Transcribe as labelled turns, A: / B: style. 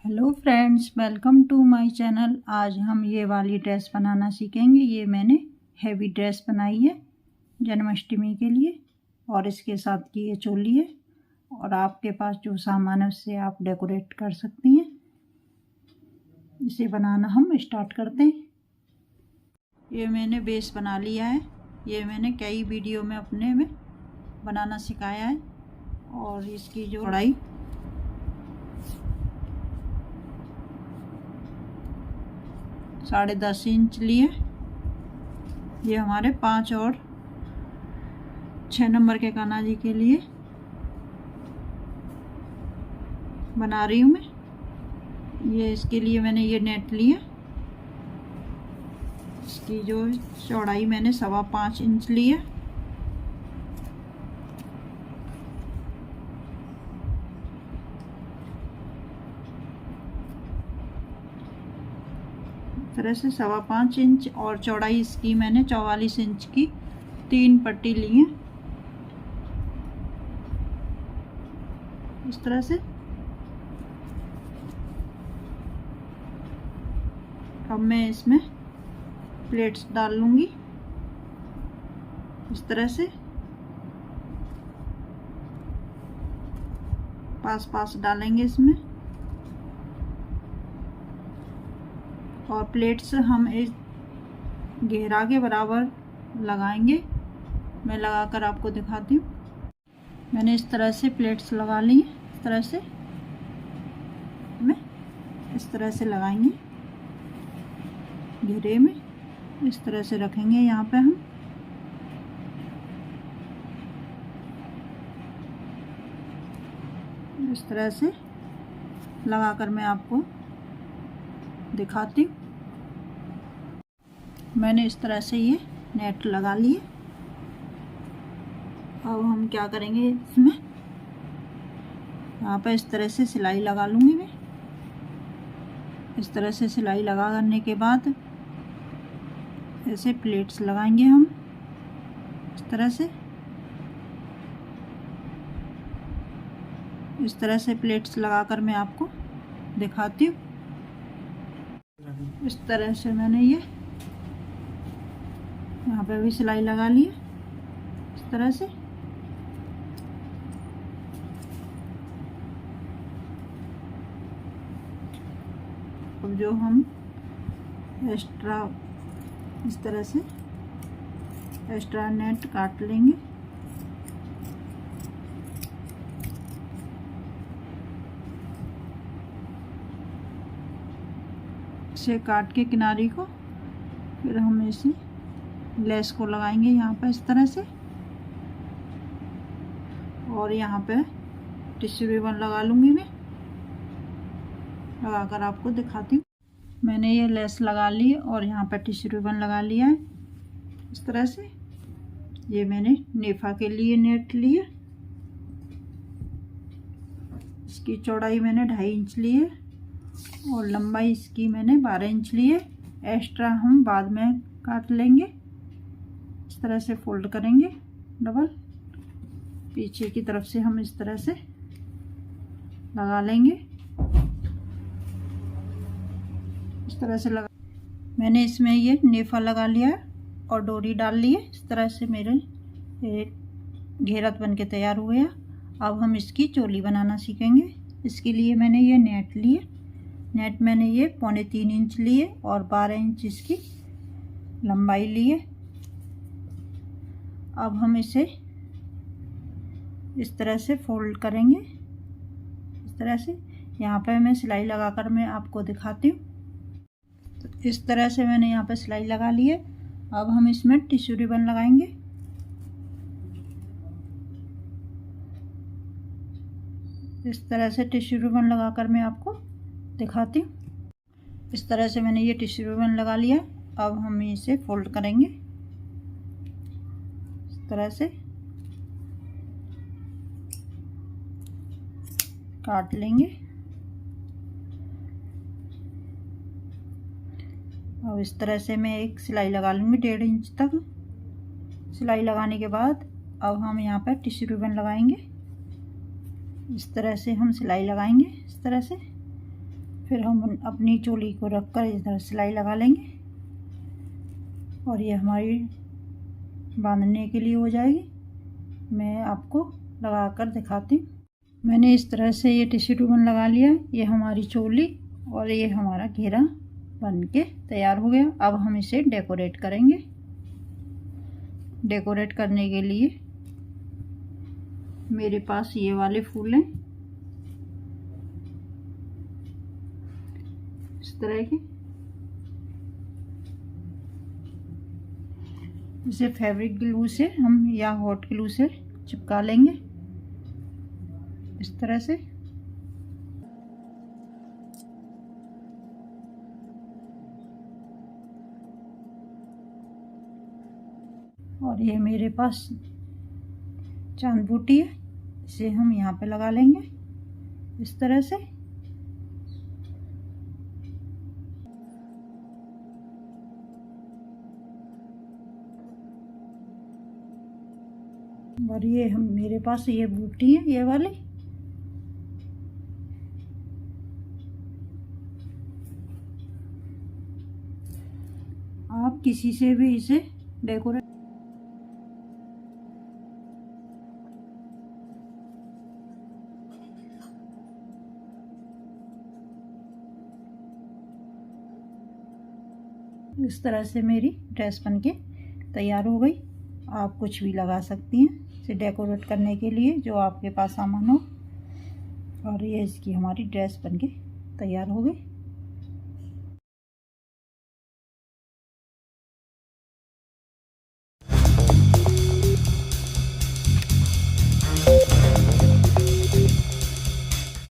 A: Hello friends, welcome to my channel. आज हम ये वाली ड्रेस बनाना सीखेंगे। ये मैंने हैवी ड्रेस बनाई है जन्माष्टमी के लिए और इसके साथ की ये चोली है और आपके पास जो सामान है उससे आप डेकोरेट कर सकती हैं। इसे बनाना हम स्टार्ट करते हैं। ये मैंने बेस बना लिया है। ये मैंने कई वीडियो में अपने में बनाना सिखाया है और इसकी जो चौड़ाई 10.5 इंच लिए। ये हमारे 5 और 6 नंबर के कान्हा जी के लिए बना रही हूँ मैं। ये इसके लिए मैंने ये नेट लिया। इसकी जो चौड़ाई मैंने 5.25 इंच लिया। तरह से 5.25 इंच और चौड़ाई इसकी मैंने 44 इंच की 3 पट्टी ली है। इस तरह से अब मैं इसमें प्लेट्स डाल लूंगी। इस तरह से पास पास डालेंगे इसमें और प्लेट्स हम इस घेरा के बराबर लगाएंगे। मैं लगाकर आपको दिखाती हूँ। मैंने इस तरह से प्लेट्स लगा ली। इस तरह से मैं इस तरह से लगाएंगे घेरे में। इस तरह से रखेंगे यहाँ पे हम। इस तरह से लगाकर मैं आपको दिखाती हूँ। मैंने इस तरह से ये नेट लगा लिए। अब हम क्या करेंगे, इसमें यहाँ पर इस तरह से सिलाई लगा लूँगी मैं। इस तरह से सिलाई लगा करने के बाद ऐसे प्लेट्स लगाएंगे हम। इस तरह से प्लेट्स लगाकर मैं आपको दिखाती हूँ। इस तरह से मैंने ये यहाँ पे भी सिलाई लगा ली है। इस तरह से अब जो हम एक्स्ट्रा इस तरह से एक्स्ट्रा नेट काट लेंगे। इसे काट के किनारे को फिर हम इसे लेस को लगाएंगे यहाँ पर इस तरह से और यहाँ पे टिश्यू रिबन लगा लूँगी मैं। लगाकर आपको दिखाती हूँ। मैंने ये लेस लगा ली और यहाँ पर टिश्यू रिबन लगा लिया है। इस तरह से ये मैंने नेफा के लिए नेट लिया। इसकी चौड़ाई मैंने 2.5 इंच ली है और लंबाई इसकी मैंने 12 इंच ली है। एक्स्ट्रा हम बाद में काट लेंगे। इस तरह से फोल्ड करेंगे डबल। पीछे की तरफ से हम इस तरह से लगा लेंगे। इस तरह से लगा मैंने इसमें ये नेफा लगा लिया है और डोरी डाल ली है। इस तरह से मेरे घेरत बन के तैयार हो गया। अब हम इसकी चोली बनाना सीखेंगे। इसके लिए मैंने ये नेट लिए। नेट मैंने ये 3.25 इंच लिए और 12 इंच इसकी लंबाई लिए। अब हम इसे इस तरह से फोल्ड करेंगे। इस तरह से यहाँ पे मैं सिलाई लगाकर मैं आपको दिखाती हूँ। तो इस तरह से मैंने यहाँ पे सिलाई लगा ली है। अब हम इसमें टिश्यू रिबन लगाएंगे। इस तरह से टिश्यू रिबन लगाकर मैं आपको दिखाती हूँ। इस तरह से मैंने ये टिश्यू रिबन लगा लिया। अब हम इसे फोल्ड करेंगे इस तरह से काट लेंगे। अब इस तरह से मैं एक सिलाई लगा लूँगी 1.5 इंच तक। सिलाई लगाने के बाद अब हम यहाँ पर टिश्यू रिबन लगाएंगे। इस तरह से हम सिलाई लगाएंगे। इस तरह से फिर हम अपनी चोली को रखकर इधर सिलाई लगा लेंगे और ये हमारी बांधने के लिए हो जाएगी। मैं आपको लगा कर दिखाती हूँ। मैंने इस तरह से ये टिश्यू रिबन लगा लिया। ये हमारी चोली और ये हमारा घेरा बन के तैयार हो गया। अब हम इसे डेकोरेट करेंगे। डेकोरेट करने के लिए मेरे पास ये वाले फूल हैं, इस तरह के। इसे फैब्रिक ग्लू से हम या हॉट ग्लू से चिपका लेंगे इस तरह से। और ये मेरे पास चांद बूटी है, इसे हम यहाँ पे लगा लेंगे इस तरह से। और ये मेरे पास ये बूटी है, ये वाली। आप किसी से भी इसे डेकोरेट इस तरह से मेरी ड्रेस बनके तैयार हो गई। आप कुछ भी लगा सकती हैं इसे डेकोरेट करने के लिए, जो आपके पास सामान हो। और ये इसकी हमारी ड्रेस बनके तैयार हो गई।